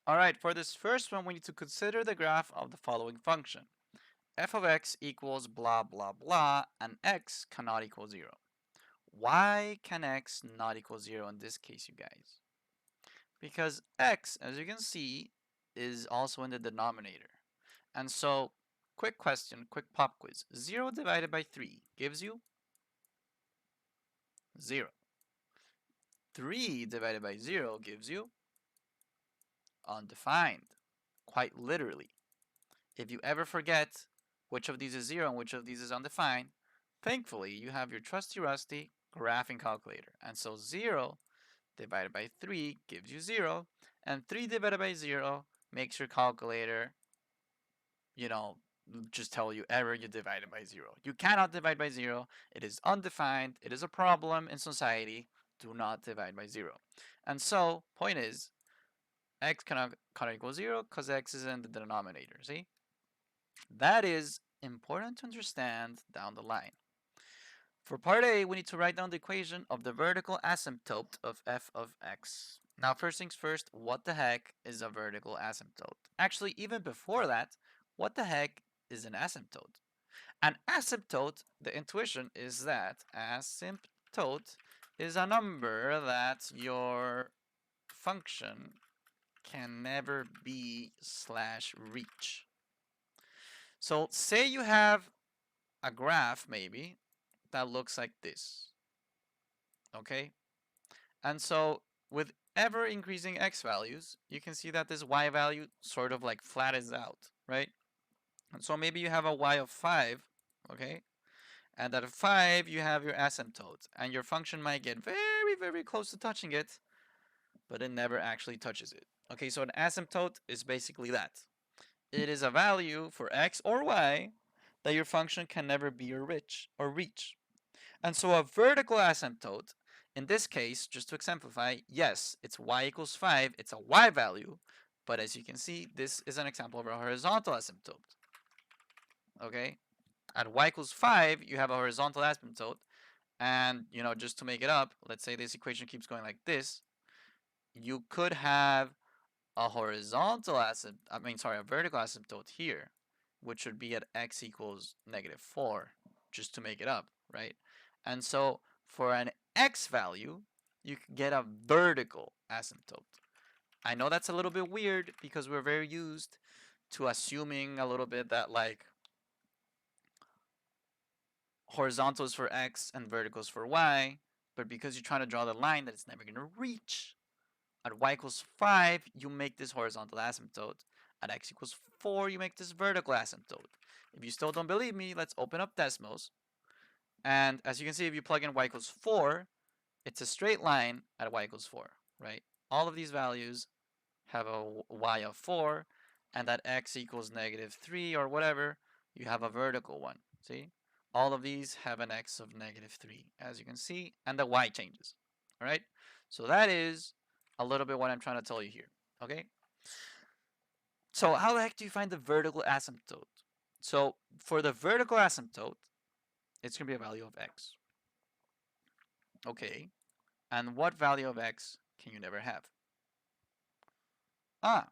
All right, for this first one, we need to consider the graph of the following function. F of x equals blah, blah, blah, and x cannot equal 0. Why can x not equal 0 in this case, you guys? Because x, as you can see, is also in the denominator. And so, quick question, quick pop quiz. 0 divided by 3 gives you 0. 3 divided by 0 gives you undefined, quite literally. If you ever forget which of these is 0 and which of these is undefined, thankfully you have your trusty rusty graphing calculator. And so 0 divided by 3 gives you 0, and 3 divided by 0 makes your calculator, you know, just tell you error, you divided by 0. You cannot divide by 0. It is undefined. It is a problem in society. Do not divide by 0. And so, point is, x cannot equal 0 because x is in the denominator. See? That is important to understand down the line. For part A, we need to write down the equation of the vertical asymptote of f of x. Now, first things first, what the heck is a vertical asymptote? Actually, even before that, what the heck is an asymptote? An asymptote, the intuition is that asymptote is a number that your function can never be slash reach. So say you have a graph maybe that looks like this, okay? And so with ever increasing x values, you can see that this y value sort of like flattens out, right? And so maybe you have a y of 5, okay? And at 5, you have your asymptote. And your function might get very, very close to touching it, but it never actually touches it. Okay, so an asymptote is basically that. It is a value for x or y that your function can never be or reach. And so a vertical asymptote, in this case, just to exemplify, yes, it's y equals 5, it's a y value, but as you can see, this is an example of a horizontal asymptote. Okay? At y equals 5, you have a horizontal asymptote, and, just to make it up, let's say this equation keeps going like this, you could have a vertical asymptote here, which would be at x equals -4, just to make it up, right? And so for an x value, you can get a vertical asymptote. I know that's a little bit weird because we're very used to assuming a little bit that like horizontal is for x and vertical is for y, but because you're trying to draw the line that it's never going to reach, at y equals 5, you make this horizontal asymptote. At x equals 4, you make this vertical asymptote. If you still don't believe me, let's open up Desmos. And as you can see, if you plug in y equals 4, it's a straight line at y equals 4, right? All of these values have a y of 4, and at x equals -3 or whatever, you have a vertical one. See? All of these have an x of -3, as you can see, and the y changes. All right? So that is a little bit what I'm trying to tell you here. Okay? So how the heck do you find the vertical asymptote? So for the vertical asymptote, it's going to be a value of x. Okay. And what value of x can you never have? Ah,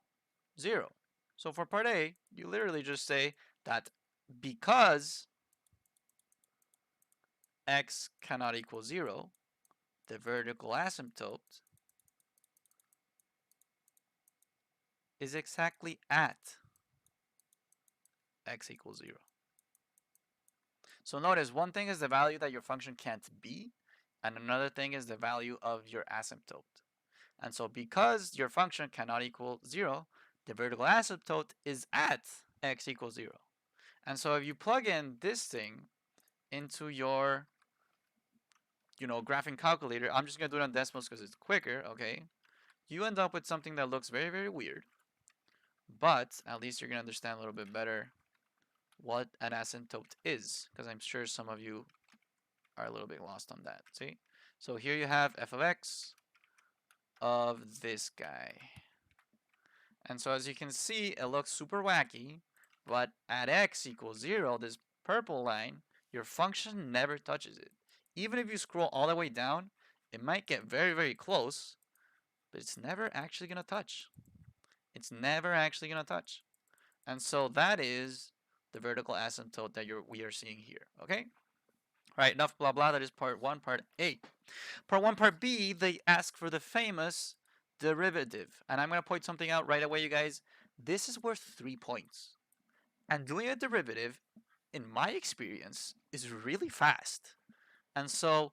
0. So for part A, you literally just say that because x cannot equal 0, the vertical asymptote is exactly at x equals 0. So notice one thing is the value that your function can't be, and another thing is the value of your asymptote. And so because your function cannot equal 0, the vertical asymptote is at x equals 0. And so if you plug in this thing into your, graphing calculator, I'm just going to do it on decimals because it's quicker, okay? You end up with something that looks very, very weird. But at least you're going to understand a little bit better what an asymptote is, because I'm sure some of you are a little bit lost on that. See? So here you have f of x of this guy. And so as you can see, it looks super wacky, but at x equals 0, this purple line, your function never touches it. Even if you scroll all the way down, it might get very, very close, but it's never actually going to touch. It's never actually going to touch. And so that is the vertical asymptote that we are seeing here. Okay? All right, enough blah blah. That is part one, part A. Part one, part B, they ask for the famous derivative. And I'm going to point something out right away, you guys. This is worth 3 points. And doing a derivative, in my experience, is really fast. And so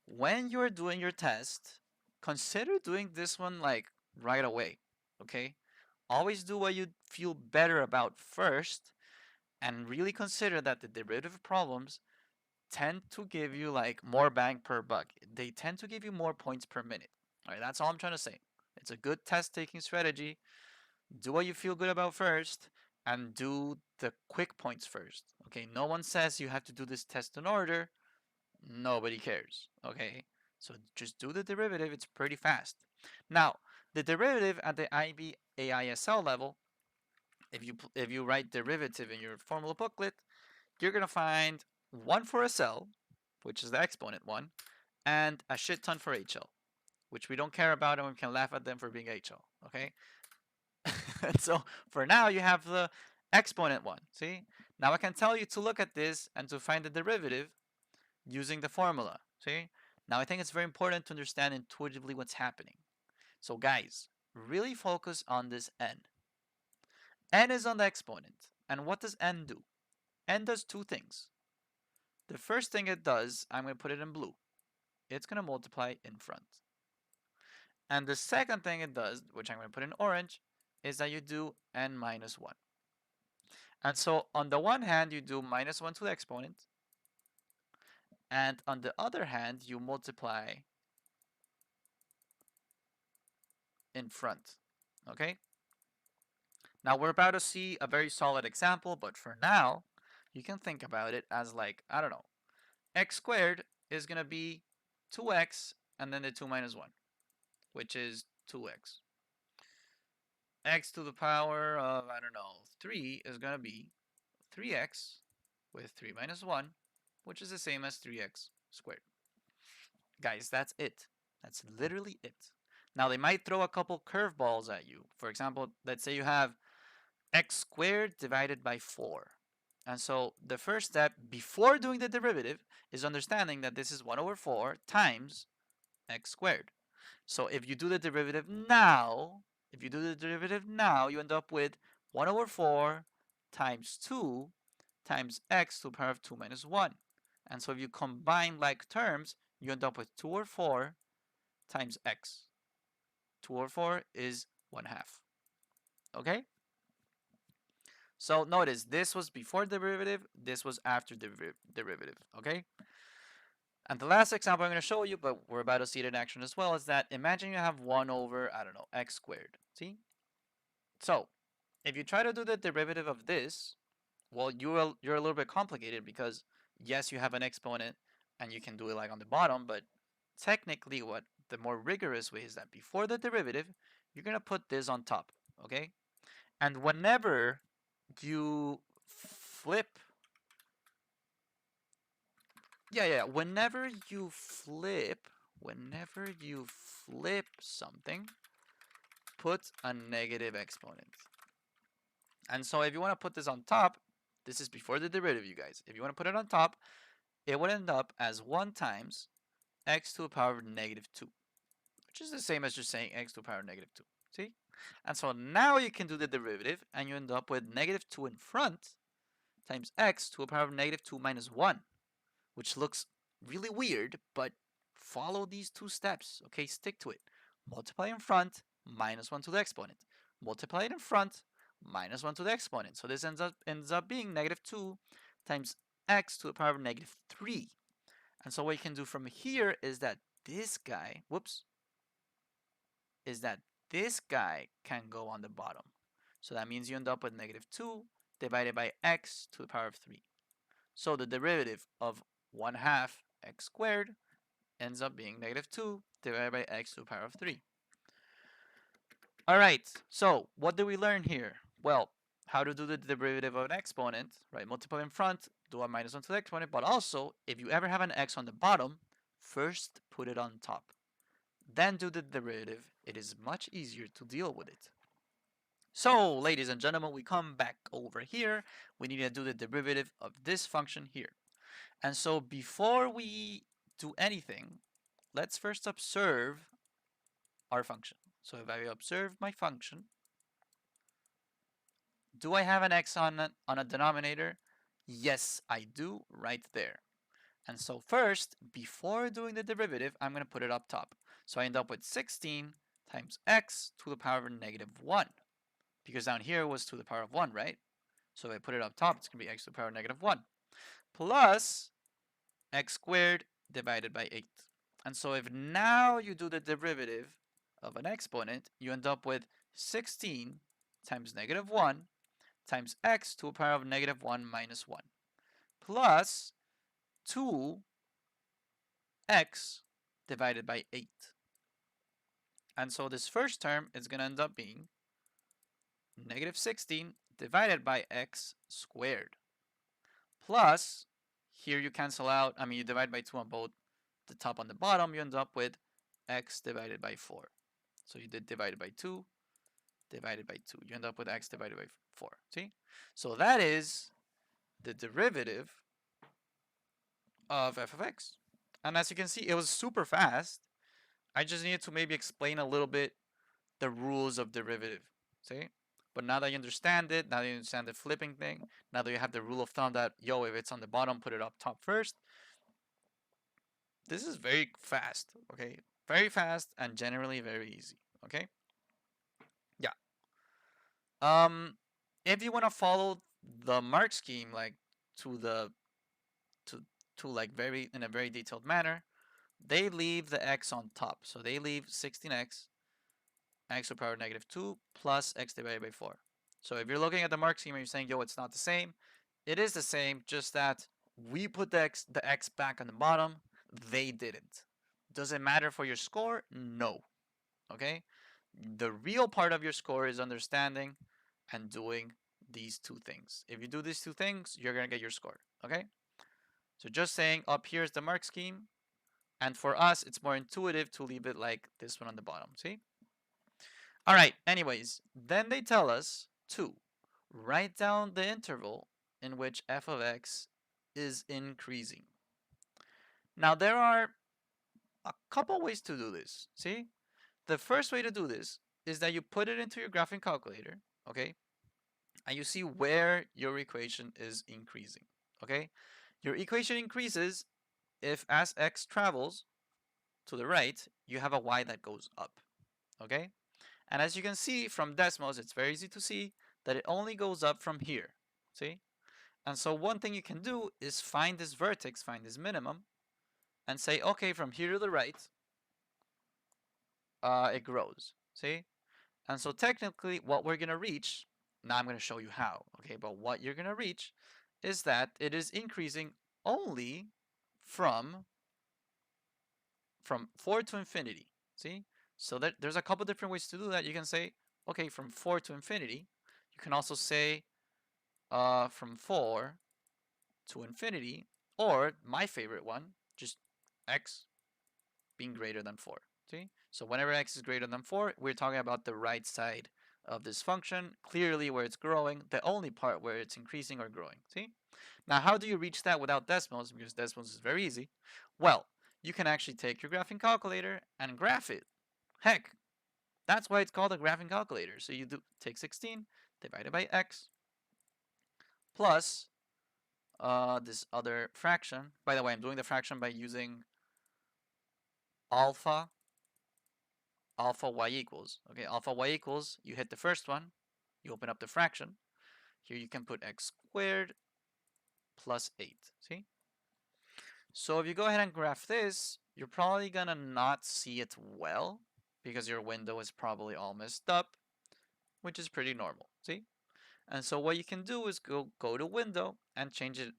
when you're doing your test, consider doing this one like right away. Okay? Always do what you feel better about first, and really consider that the derivative problems tend to give you like more bang per buck. They tend to give you more points per minute. All right, that's all I'm trying to say. It's a good test taking strategy. Do what you feel good about first and do the quick points first. Okay, no one says you have to do this test in order. Nobody cares. Okay, so just do the derivative. It's pretty fast. Now, the derivative at the IB AISL level, if you write derivative in your formula booklet, you're gonna find one for SL, which is the exponent one, and a shit ton for HL, which we don't care about and we can laugh at them for being HL. Okay. And so for now you have the exponent one. See? Now I can tell you to look at this and to find the derivative using the formula. See? Now I think it's very important to understand intuitively what's happening. So guys, really focus on this n. N is on the exponent. And what does n do? N does two things. The first thing it does, I'm going to put it in blue. It's going to multiply in front. And the second thing it does, which I'm going to put in orange, is that you do n minus 1. And so on the one hand, you do minus 1 to the exponent. And on the other hand, you multiply in front. Okay? Now we're about to see a very solid example, but for now, you can think about it as like, I don't know, x squared is going to be 2x and then the 2 minus 1, which is 2x. X to the power of, I don't know, 3 is going to be 3x with 3 minus 1, which is the same as 3x squared. Guys, that's it. That's literally it. Now, they might throw a couple curveballs at you. For example, let's say you have x squared divided by 4. And so the first step before doing the derivative is understanding that this is 1 over 4 times x squared. So if you do the derivative now, you end up with 1 over 4 times 2 times x to the power of 2 minus 1. And so if you combine like terms, you end up with 2 over 4 times x. 2 over 4 is 1/2. Okay? So notice, this was before derivative, this was after derivative. Okay? And the last example I'm going to show you, but we're about to see it in action as well, is that imagine you have 1 over, I don't know, x squared. See? So, if you try to do the derivative of this, well, you're a little bit complicated because, yes, you have an exponent and you can do it like on the bottom, but technically what the more rigorous way is that before the derivative, you're going to put this on top, okay? And whenever you flip whenever you flip something, put a negative exponent. And so if you want to put this on top, this is before the derivative, you guys. If you want to put it on top, it would end up as 1 times x to the power of negative 2, which is the same as just saying x to the power of negative 2. See? And so now you can do the derivative, and you end up with negative 2 in front times x to the power of negative 2 minus 1, which looks really weird, but follow these two steps, okay? Stick to it. Multiply in front, minus 1 to the exponent. Multiply it in front, minus 1 to the exponent. So this ends up being negative 2 times x to the power of negative 3. And so what you can do from here is that this guy, can go on the bottom. So that means you end up with negative 2 divided by x to the power of 3. So the derivative of 1/2 x squared ends up being negative 2 divided by x to the power of 3. All right, so what did we learn here? Well, how to do the derivative of an exponent, right? Multiply in front, do a minus 1 to the exponent, but also, if you ever have an x on the bottom, first put it on top. Then do the derivative. It is much easier to deal with it. So, ladies and gentlemen, we come back over here. We need to do the derivative of this function here. And so before we do anything, let's first observe our function. So if I observe my function, do I have an x on a denominator? Yes, I do, right there. And so first, before doing the derivative, I'm going to put it up top. So I end up with 16 times x to the power of negative 1. Because down here was to the power of 1, right? So if I put it up top, it's going to be x to the power of negative 1. Plus x squared divided by 8. And so if now you do the derivative of an exponent, you end up with 16 times negative 1 times x to the power of negative 1 minus 1 plus 2x divided by 8. And so this first term is going to end up being negative 16 divided by x squared plus, here you cancel out, you divide by 2 on both the top and the bottom, you end up with x divided by 4. So you did divided by 2, divided by 2. You end up with x divided by 4. See? So that is the derivative of f of x. And as you can see, it was super fast. I just needed to maybe explain a little bit the rules of derivative. See? But now that you understand it, now that you understand the flipping thing, now that you have the rule of thumb that, yo, if it's on the bottom, put it up top first, this is very fast, okay? Very fast and generally very easy, okay? Yeah. If you want to follow the mark scheme like to the to to like very in a very detailed manner, they leave the x on top. So they leave 16x x to the power negative 2 plus x divided by 4. So if you're looking at the mark scheme and you're saying, yo, it's not the same, it is the same, just that we put the x back on the bottom, they didn't. Does it matter for your score? No. Okay? The real part of your score is understanding and doing these two things. If you do these two things, you're going to get your score. Okay? So just saying up here is the mark scheme. And for us, it's more intuitive to leave it like this one on the bottom. See? All right. Anyways, then they tell us to write down the interval in which f of x is increasing. Now, there are a couple ways to do this. See? The first way to do this is that you put it into your graphing calculator, okay? And you see where your equation is increasing, okay? Your equation increases if as x travels to the right, you have a y that goes up, okay? And as you can see from decimals, it's very easy to see that it only goes up from here, see? And so one thing you can do is find this vertex, find this minimum, and say, okay, from here to the right, it grows, see? And so technically what we're going to reach, now I'm going to show you how, okay, but what you're going to reach is that it is increasing only from 4 to infinity, see? So there's a couple different ways to do that. You can say, okay, from 4 to infinity. You can also say from 4 to infinity, or my favorite one, just x being greater than 4. See? So whenever x is greater than 4, we're talking about the right side of this function, clearly where it's growing, the only part where it's increasing or growing. See? Now, how do you reach that without decimals? Because decimals is very easy. Well, you can actually take your graphing calculator and graph it. Heck, that's why it's called a graphing calculator. So you do take 16 divided by x plus this other fraction. By the way, I'm doing the fraction by using alpha y equals. Okay, alpha y equals, you hit the first one, you open up the fraction. Here you can put x squared plus 8. See? So if you go ahead and graph this, you're probably gonna not see it well because your window is probably all messed up, which is pretty normal. See? And so what you can do is go to window and change it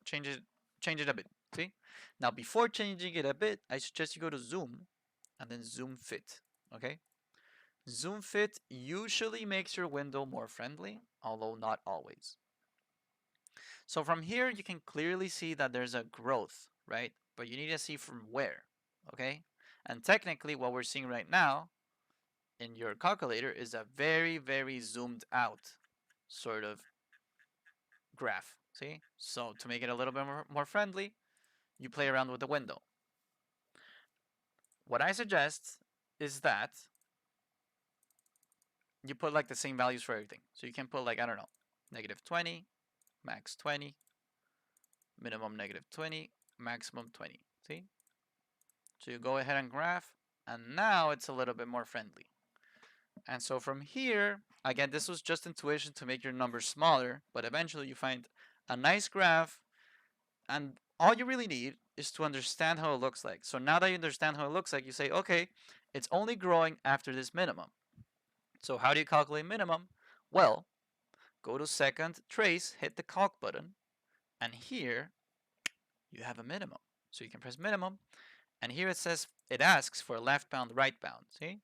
a bit. See? Now before changing it a bit, I suggest you go to zoom and then zoom fit. Okay? Zoom fit usually makes your window more friendly, although not always. So from here, you can clearly see that there's a growth, right? But you need to see from where, okay? And technically, what we're seeing right now in your calculator is a very, very zoomed out sort of graph. See? So to make it a little bit more friendly, you play around with the window. What I suggest is that you put like the same values for everything. So you can put like, I don't know, negative 20, max 20, minimum negative 20, maximum 20. See? So you go ahead and graph, and now it's a little bit more friendly. And so from here, again, this was just intuition to make your numbers smaller, but eventually you find a nice graph, and all you really need is to understand how it looks like. So now that you understand how it looks like, you say, okay, it's only growing after this minimum. So how do you calculate minimum? Well, go to second, trace, hit the calc button, and here you have a minimum. So you can press minimum, and here it says, it asks for left bound, right bound, see?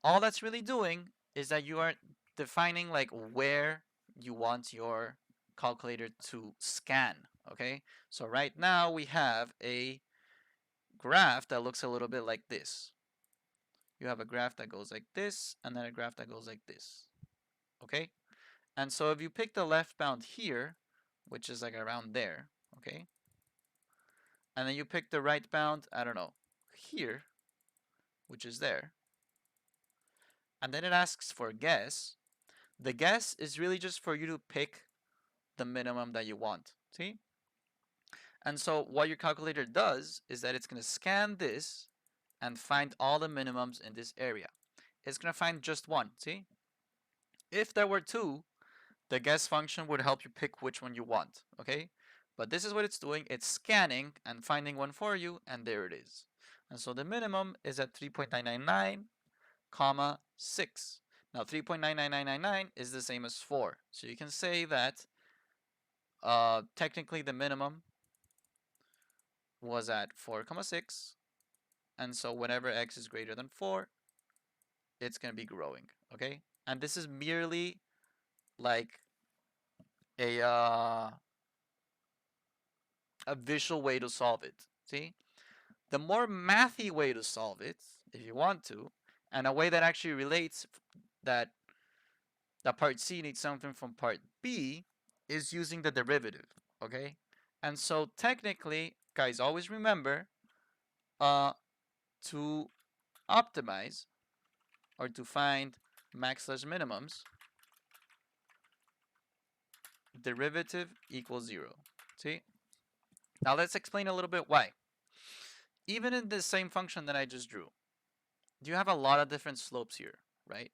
All that's really doing is that you are defining like where you want your calculator to scan, okay? So right now we have a graph that looks a little bit like this. You have a graph that goes like this, and then a graph that goes like this, okay? And so if you pick the left bound here, which is like around there, okay? And then you pick the right bound, I don't know, here, which is there. And then it asks for a guess. The guess is really just for you to pick the minimum that you want, see? And so what your calculator does is that it's going to scan this and find all the minimums in this area. It's going to find just one, see? If there were two, the guess function would help you pick which one you want, okay? But this is what it's doing. It's scanning and finding one for you, and there it is. And so the minimum is at 3.999, comma 6. Now 3.99999 is the same as 4. So you can say that technically the minimum was at 4.6, and so whenever x is greater than 4, it's going to be growing, okay? And this is merely like a visual way to solve it, see? The more mathy way to solve it, if you want to, and a way that actually relates that part C needs something from part B, is using the derivative, okay? And so technically, guys, always remember to optimize or to find max slash minimums, derivative equals 0. See? Now let's explain a little bit why. Even in this same function that I just drew, you have a lot of different slopes here, right?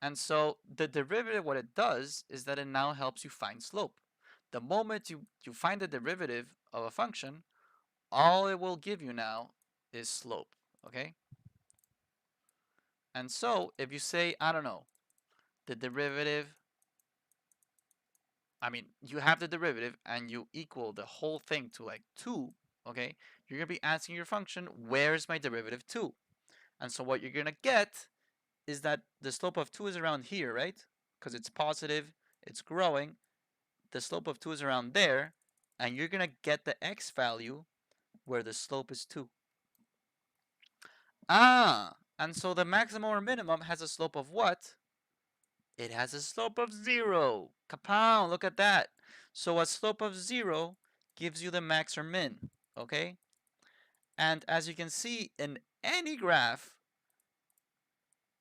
And so the derivative, what it does is that it now helps you find slope. The moment you find the derivative of a function, all it will give you now is slope, okay? And so if you say, I don't know, the derivative, I mean, you have the derivative and you equal the whole thing to like 2, okay? You're going to be asking your function, where's my derivative 2? And so what you're going to get is that the slope of 2 is around here, right? Because it's positive, it's growing. The slope of 2 is around there, and you're going to get the x value where the slope is 2. Ah, and so the maximum or minimum has a slope of what? It has a slope of 0. Kapow, look at that. So a slope of 0 gives you the max or min, okay? And as you can see in any graph,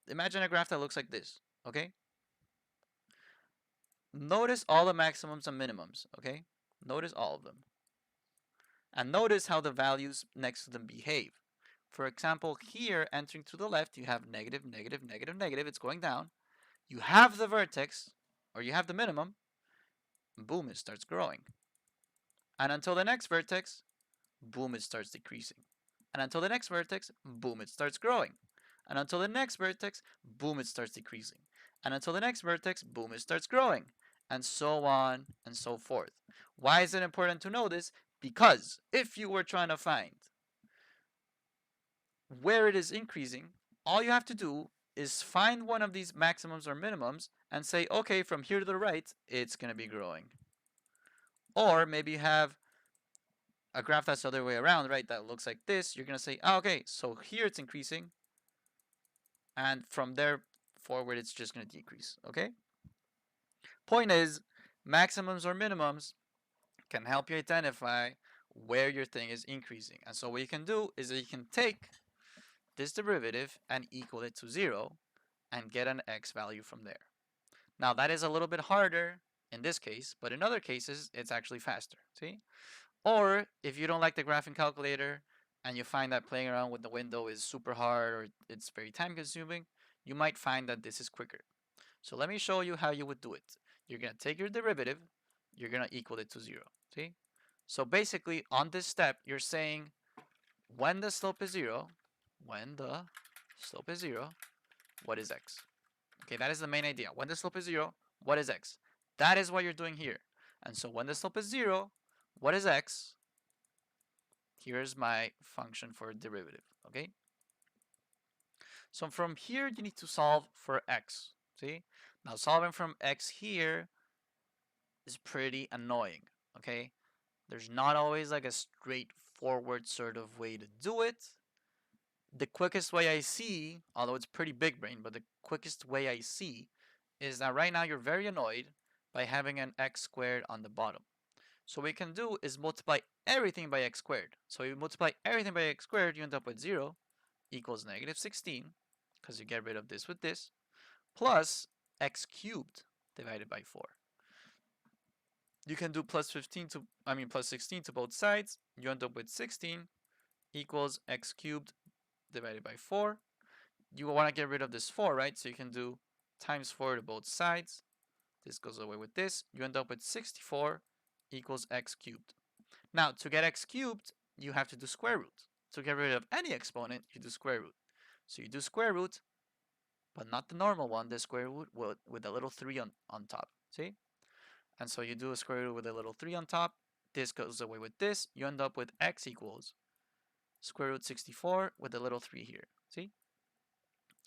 imagine a graph that looks like this, okay? Notice all the maximums and minimums, okay? Notice all of them. And notice how the values next to them behave. For example, here, entering to the left, you have negative, negative, negative, negative. It's going down. You have the vertex, or you have the minimum, boom, it starts growing. And until the next vertex, boom, it starts decreasing. And until the next vertex, boom, it starts growing. And until the next vertex, boom, it starts decreasing. And until the next vertex, boom, it starts growing. And so on and so forth. Why is it important to know this? Because if you were trying to find where it is increasing, all you have to do is find one of these maximums or minimums and say, okay, from here to the right, it's going to be growing. Or maybe you have a graph that's the other way around, right? That looks like this. You're going to say, oh, okay, so here it's increasing. And from there forward, it's just going to decrease, okay? Point is, maximums or minimums can help you identify where your thing is increasing. And so what you can do is that you can take this derivative and equal it to 0 and get an x value from there. Now that is a little bit harder in this case, but in other cases it's actually faster, see? Or if you don't like the graphing calculator and you find that playing around with the window is super hard or it's very time consuming, you might find that this is quicker. So let me show you how you would do it. You're going to take your derivative, you're going to equal it to 0, see? So basically on this step, you're saying when the slope is 0, when the slope is 0, what is x? Okay, that is the main idea. When the slope is 0, what is x? That is what you're doing here. And so when the slope is 0, what is x? Here's my function for derivative, okay? So from here, you need to solve for x, see? Now solving from x here is pretty annoying, okay? There's not always like a straightforward sort of way to do it. The quickest way I see, although it's pretty big brain, but the quickest way I see is that right now you're very annoyed by having an x squared on the bottom. So what we can do is multiply everything by x squared. So you multiply everything by x squared, you end up with 0 equals negative 16, because you get rid of this with this, plus x cubed divided by 4. You can do plus 16 to both sides. You end up with 16 equals x cubed divided by 4. You want to get rid of this 4, right? So you can do times 4 to both sides. This goes away with this. You end up with 64 equals x cubed. Now, to get x cubed, you have to do square root. To get rid of any exponent, you do square root. So you do square root, but not the normal one, the square root with a little 3 on top. See? And so you do a square root with a little 3 on top. This goes away with this. You end up with x equals square root 64 with a little 3 here. See?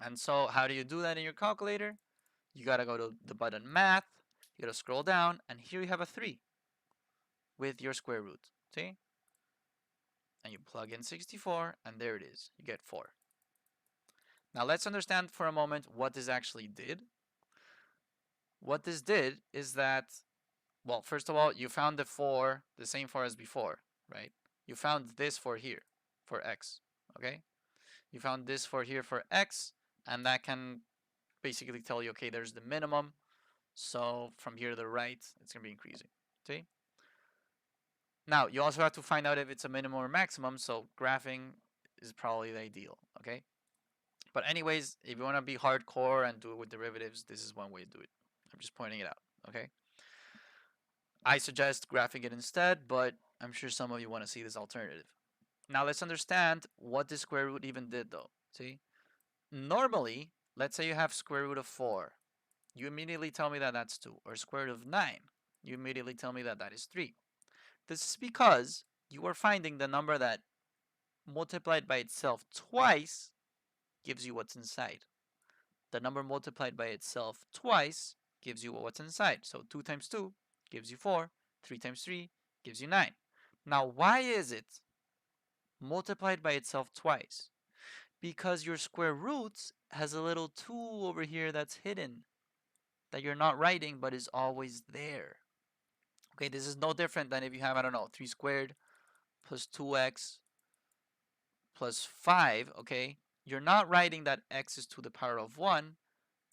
And so how do you do that in your calculator? You gotta go to the button math. You gotta scroll down, and here you have a 3 with your square root. See? And you plug in 64, and there it is. You get 4. Now let's understand for a moment what this actually did. What this did is that, well, first of all, you found the 4, the same 4 as before, right? You found this 4 here for x, okay? You found this 4 here for x, and that can basically tell you, okay, there's the minimum. So from here to the right, it's going to be increasing, see? Now, you also have to find out if it's a minimum or maximum, so graphing is probably the ideal, okay? But anyways, if you want to be hardcore and do it with derivatives, this is one way to do it. I'm just pointing it out, okay? I suggest graphing it instead, but I'm sure some of you want to see this alternative. Now let's understand what the square root even did though, see? Normally, let's say you have square root of 4. You immediately tell me that that's 2. Or square root of 9. You immediately tell me that that is 3. This is because you are finding the number that multiplied by itself twice gives you what's inside. The number multiplied by itself twice gives you what's inside. So 2 times 2 gives you 4. 3 times 3 gives you 9. Now, why is it multiplied by itself twice? Because your square root has a little 2 over here that's hidden, that you're not writing but is always there. Okay, this is no different than if you have, I don't know, 3 squared plus 2x plus 5, okay? You're not writing that x is to the power of 1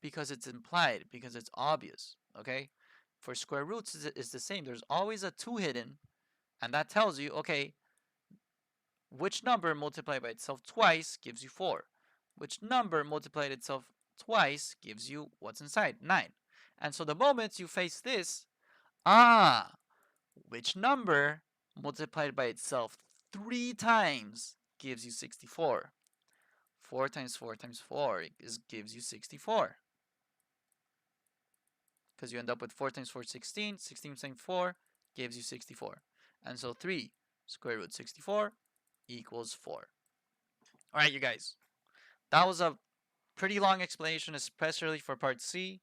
because it's implied, because it's obvious, okay? For square roots, it's the same. There's always a 2 hidden, and that tells you, okay, which number multiplied by itself twice gives you 4? Which number multiplied itself twice gives you what's inside? 9. And so the moment you face this, which number multiplied by itself 3 times gives you 64? 4 times 4 times 4 gives you 64. Because you end up with 4 times 4, 16. 16 times 4 gives you 64. And so 3 square root 64 equals 4. All right, you guys. That was a pretty long explanation, especially for part C.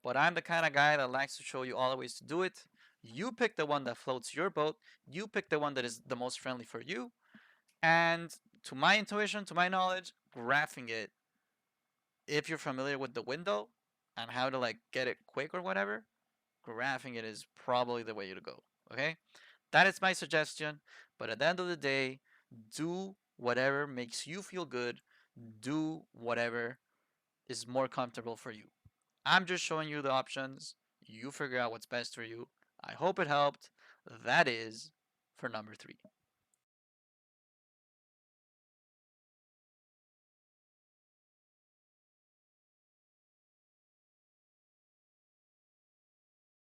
But I'm the kind of guy that likes to show you all the ways to do it. You pick the one that floats your boat. You pick the one that is the most friendly for you. And to my intuition, to my knowledge, graphing it If you're familiar with the window and how to like get it quick or whatever, graphing it is probably the way to go. Okay? That is my suggestion. But at the end of the day, do whatever makes you feel good. Do whatever is more comfortable for you. I'm just showing you the options. You figure out what's best for you. I hope it helped. That is for number 3.